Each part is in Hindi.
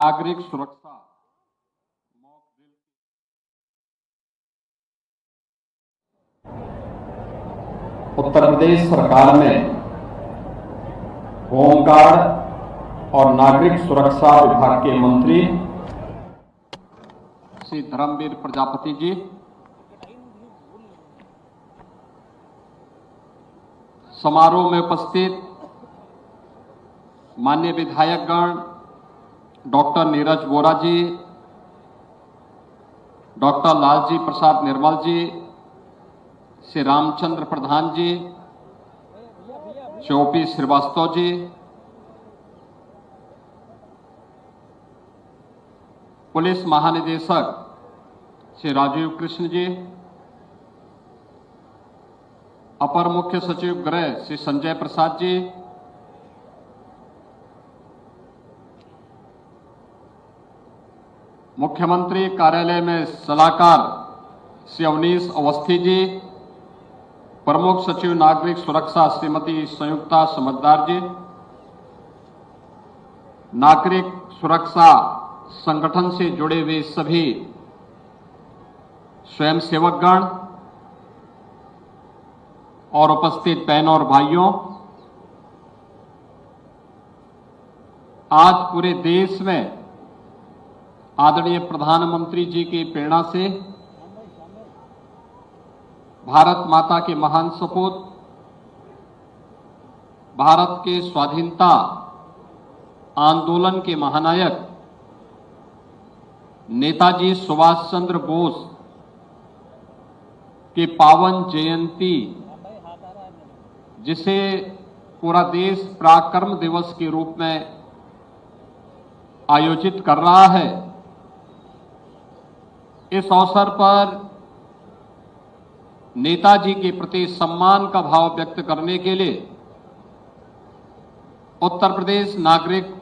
नागरिक सुरक्षा उत्तर प्रदेश सरकार ने होमगार्ड और नागरिक सुरक्षा विभाग के मंत्री श्री धर्मवीर प्रजापति जी, समारोह में उपस्थित माननीय विधायकगण डॉक्टर नीरज वोरा जी, डॉक्टर लालजी प्रसाद निर्मल जी, श्री रामचंद्र प्रधान जी, श्री ओपी श्रीवास्तव जी, पुलिस महानिदेशक श्री राजीव कृष्ण जी, अपर मुख्य सचिव गृह श्री संजय प्रसाद जी, मुख्यमंत्री कार्यालय में सलाहकार श्री अवनीश अवस्थी जी, प्रमुख सचिव नागरिक सुरक्षा श्रीमती संयुक्ता समझदार जी, नागरिक सुरक्षा संगठन से जुड़े हुए सभी स्वयंसेवकगण और उपस्थित बहनों और भाइयों, आज पूरे देश में आदरणीय प्रधानमंत्री जी की प्रेरणा से भारत माता के महान सपूत, भारत के स्वाधीनता आंदोलन के महानायक नेताजी सुभाष चंद्र बोस की पावन जयंती, जिसे पूरा देश पराक्रम दिवस के रूप में आयोजित कर रहा है, इस अवसर पर नेताजी के प्रति सम्मान का भाव व्यक्त करने के लिए उत्तर प्रदेश नागरिक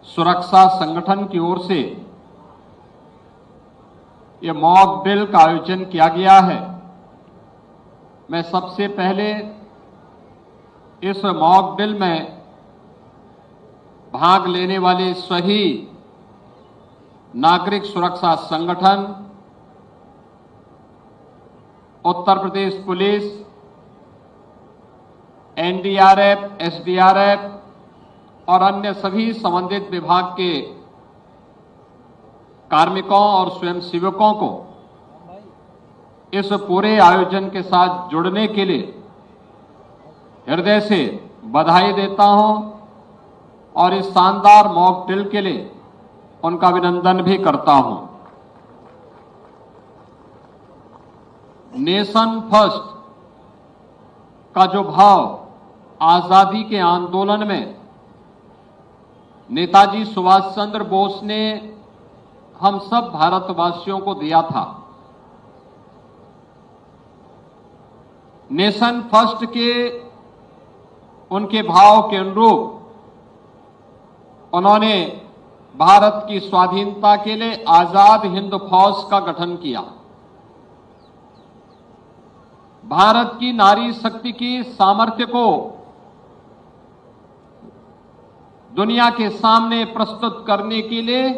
सुरक्षा संगठन की ओर से यह मॉक ड्रिल का आयोजन किया गया है। मैं सबसे पहले इस मॉक ड्रिल में भाग लेने वाले सभी नागरिक सुरक्षा संगठन, Uttar Pradesh police, NDRF, SDRF और अन्य सभी संबंधित विभाग के कार्मिकों और स्वयंसेवकों को इस पूरे आयोजन के साथ जुड़ने के लिए हृदय से बधाई देता हूं और इस शानदार मॉक ड्रिल के लिए उनका अभिनंदन भी करता हूं। नेशन फर्स्ट का जो भाव आजादी के आंदोलन में नेताजी सुभाष चंद्र बोस ने हम सब भारतवासियों को दिया था, नेशन फर्स्ट के उनके भाव के अनुरूप उन्होंने भारत की स्वाधीनता के लिए आजाद हिंद फौज का गठन किया। भारत की नारी शक्ति की सामर्थ्य को दुनिया के सामने प्रस्तुत करने के लिए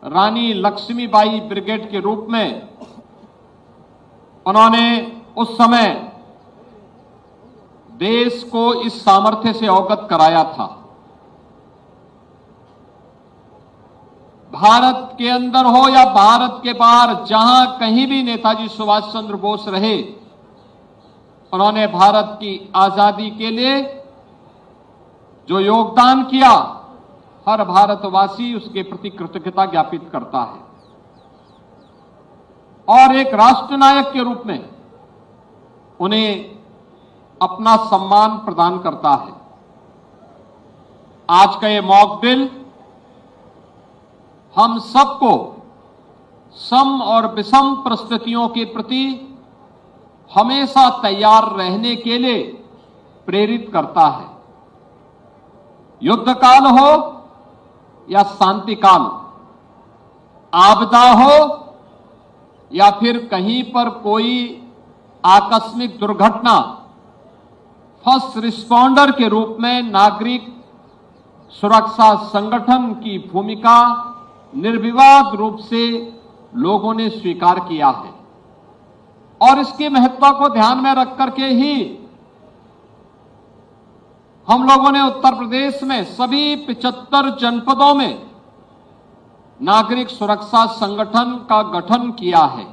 रानी लक्ष्मीबाई ब्रिगेड के रूप में उन्होंने उस समय देश को इस सामर्थ्य से अवगत कराया था। भारत के अंदर हो या भारत के बाहर, जहां कहीं भी नेताजी सुभाष चंद्र बोस रहे, उन्होंने भारत की आजादी के लिए जो योगदान किया, हर भारतवासी उसके प्रति कृतज्ञता ज्ञापित करता है और एक राष्ट्रनायक के रूप में उन्हें अपना सम्मान प्रदान करता है। आज का ये मॉक ड्रिल हम सबको सम और विषम परिस्थितियों के प्रति हमेशा तैयार रहने के लिए प्रेरित करता है। युद्ध काल हो या शांति काल, आपदा हो या फिर कहीं पर कोई आकस्मिक दुर्घटना, फर्स्ट रिस्पॉन्डर के रूप में नागरिक सुरक्षा संगठन की भूमिका निर्विवाद रूप से लोगों ने स्वीकार किया है और इसके महत्व को ध्यान में रख करके ही हम लोगों ने उत्तर प्रदेश में सभी 75 जनपदों में नागरिक सुरक्षा संगठन का गठन किया है।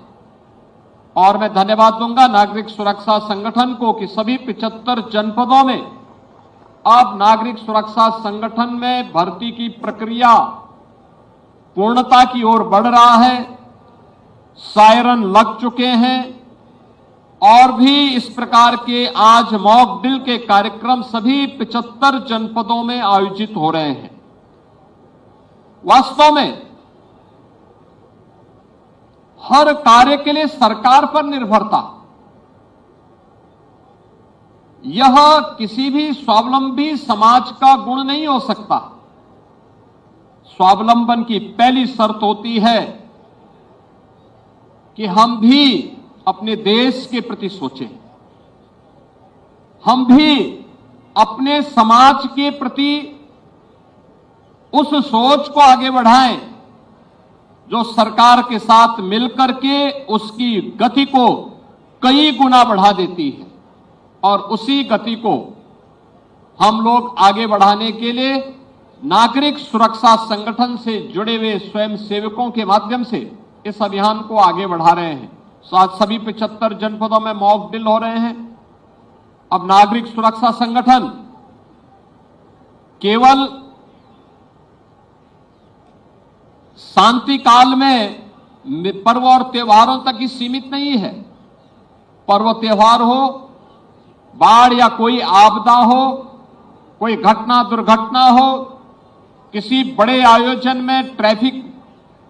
और मैं धन्यवाद दूंगा नागरिक सुरक्षा संगठन को कि सभी 75 जनपदों में अब नागरिक सुरक्षा संगठन में भर्ती की प्रक्रिया पूर्णता की ओर बढ़ रहा है। सायरन लग चुके हैं और भी इस प्रकार के आज मॉक ड्रिल के कार्यक्रम सभी 75 जनपदों में आयोजित हो रहे हैं। वास्तव में हर कार्य के लिए सरकार पर निर्भरता यह किसी भी स्वावलंबी समाज का गुण नहीं हो सकता। स्वावलंबन की पहली शर्त होती है कि हम भी अपने देश के प्रति सोचें, हम भी अपने समाज के प्रति उस सोच को आगे बढ़ाएं जो सरकार के साथ मिलकर के उसकी गति को कई गुना बढ़ा देती है। और उसी गति को हम लोग आगे बढ़ाने के लिए नागरिक सुरक्षा संगठन से जुड़े हुए स्वयं सेवकों के माध्यम से इस अभियान को आगे बढ़ा रहे हैं। आज सभी 75 जनपदों में मॉक ड्रिल हो रहे हैं। अब नागरिक सुरक्षा संगठन केवल शांति काल में पर्व और त्योहारों तक ही सीमित नहीं है। पर्व त्योहार हो, बाढ़ या कोई आपदा हो, कोई घटना दुर्घटना हो, किसी बड़े आयोजन में ट्रैफिक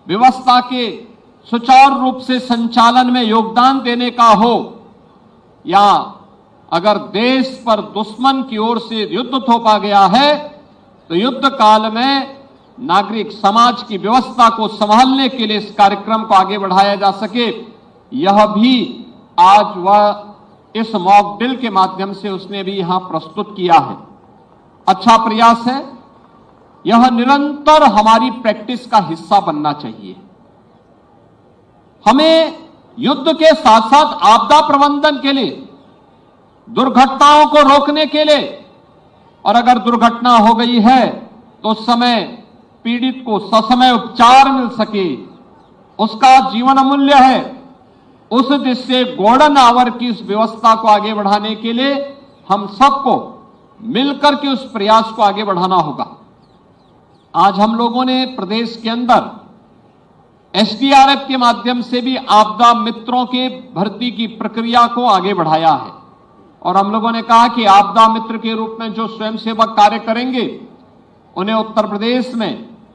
व्यवस्था के सुचारू रूप से संचालन में योगदान देने का हो, या अगर देश पर दुश्मन की ओर से युद्ध थोपा गया है तो युद्ध काल में नागरिक समाज की व्यवस्था को संभालने के लिए इस कार्यक्रम को आगे बढ़ाया जा सके, यह भी आज वह इस मॉक ड्रिल के माध्यम से उसने भी यहां प्रस्तुत किया है। अच्छा प्रयास है। यह निरंतर हमारी प्रैक्टिस का हिस्सा बनना चाहिए। हमें युद्ध के साथ साथ आपदा प्रबंधन के लिए, दुर्घटनाओं को रोकने के लिए, और अगर दुर्घटना हो गई है तो उस समय पीड़ित को ससमय उपचार मिल सके, उसका जीवन अमूल्य है। उस दृष्टि से गोल्डन आवर की इस व्यवस्था को आगे बढ़ाने के लिए हम सबको मिलकर के उस प्रयास को आगे बढ़ाना होगा। आज हम लोगों ने प्रदेश के अंदर एसडीआरएफ के माध्यम से भी आपदा मित्रों के भर्ती की प्रक्रिया को आगे बढ़ाया है और हम लोगों ने कहा कि आपदा मित्र के रूप में जो स्वयंसेवक कार्य करेंगे उन्हें उत्तर प्रदेश में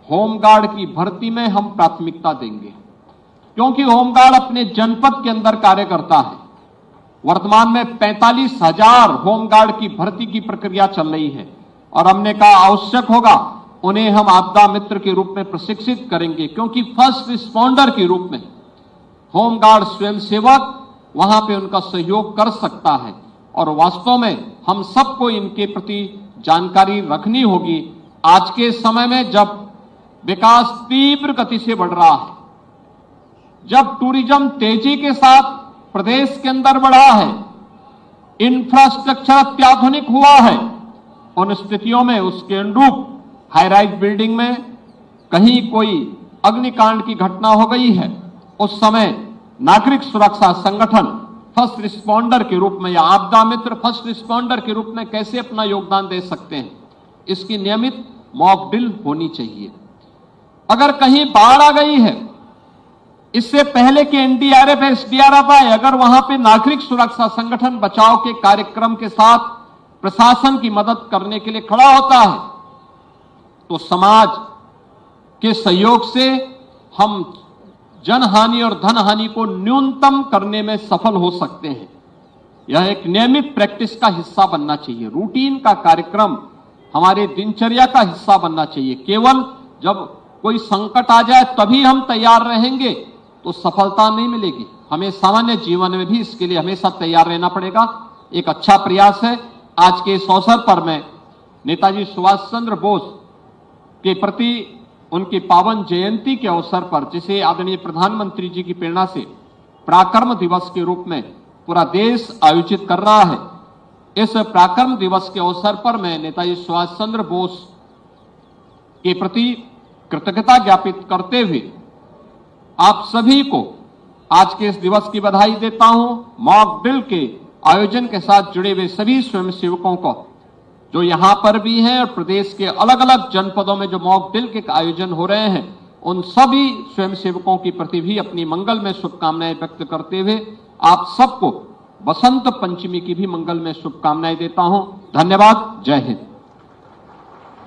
होमगार्ड की भर्ती में हम प्राथमिकता देंगे, क्योंकि होमगार्ड अपने जनपद के अंदर कार्य करता है। वर्तमान में 45,000 होमगार्ड की भर्ती की प्रक्रिया चल रही है और हमने कहा आवश्यक होगा उन्हें हम आपदा मित्र के रूप में प्रशिक्षित करेंगे, क्योंकि फर्स्ट रिस्पॉन्डर के रूप में होमगार्ड स्वयंसेवक वहां पे उनका सहयोग कर सकता है। और वास्तव में हम सबको इनके प्रति जानकारी रखनी होगी। आज के समय में जब विकास तीव्र गति से बढ़ रहा है, जब टूरिज्म तेजी के साथ प्रदेश के अंदर बढ़ा है, इंफ्रास्ट्रक्चर अत्याधुनिक हुआ है, उन स्थितियों में उसके अनुरूप हाई राइज बिल्डिंग में कहीं कोई अग्निकांड की घटना हो गई है, उस समय नागरिक सुरक्षा संगठन फर्स्ट रिस्पॉन्डर के रूप में या आपदा मित्र फर्स्ट रिस्पॉन्डर के रूप में कैसे अपना योगदान दे सकते हैं, इसकी नियमित मॉक ड्रिल होनी चाहिए। अगर कहीं बाढ़ आ गई है, इससे पहले कि एनडीआरएफ एसडीआरएफ आए, अगर वहां पे नागरिक सुरक्षा संगठन बचाव के कार्यक्रम के साथ प्रशासन की मदद करने के लिए खड़ा होता है तो समाज के सहयोग से हम जनहानि और धनहानि को न्यूनतम करने में सफल हो सकते हैं। यह एक नियमित प्रैक्टिस का हिस्सा बनना चाहिए, रूटीन का कार्यक्रम हमारे दिनचर्या का हिस्सा बनना चाहिए। केवल जब कोई संकट आ जाए तभी हम तैयार रहेंगे तो सफलता नहीं मिलेगी। हमें सामान्य जीवन में भी इसके लिए हमेशा तैयार रहना पड़ेगा। एक अच्छा प्रयास है। आज के इस अवसर पर मैं नेताजी सुभाष चंद्र बोस के प्रति उनकी पावन जयंती के अवसर पर, जिसे आदरणीय प्रधानमंत्री जी की प्रेरणा से पराक्रम दिवस के रूप में पूरा देश आयोजित कर रहा है, इस पराक्रम दिवस के अवसर पर मैं नेताजी सुभाष चंद्र बोस के प्रति कृतज्ञता ज्ञापित करते हुए आप सभी को आज के इस दिवस की बधाई देता हूं। मॉक ड्रिल के आयोजन के साथ जुड़े हुए सभी स्वयंसेवकों को, जो यहां पर भी हैं और प्रदेश के अलग अलग जनपदों में जो मॉक ड्रिल के आयोजन हो रहे हैं, उन सभी स्वयंसेवकों के प्रति भी अपनी मंगल में शुभकामनाएं व्यक्त करते हुए आप सबको बसंत पंचमी की भी मंगल में शुभकामनाएं देता हूं। धन्यवाद। जय हिंद।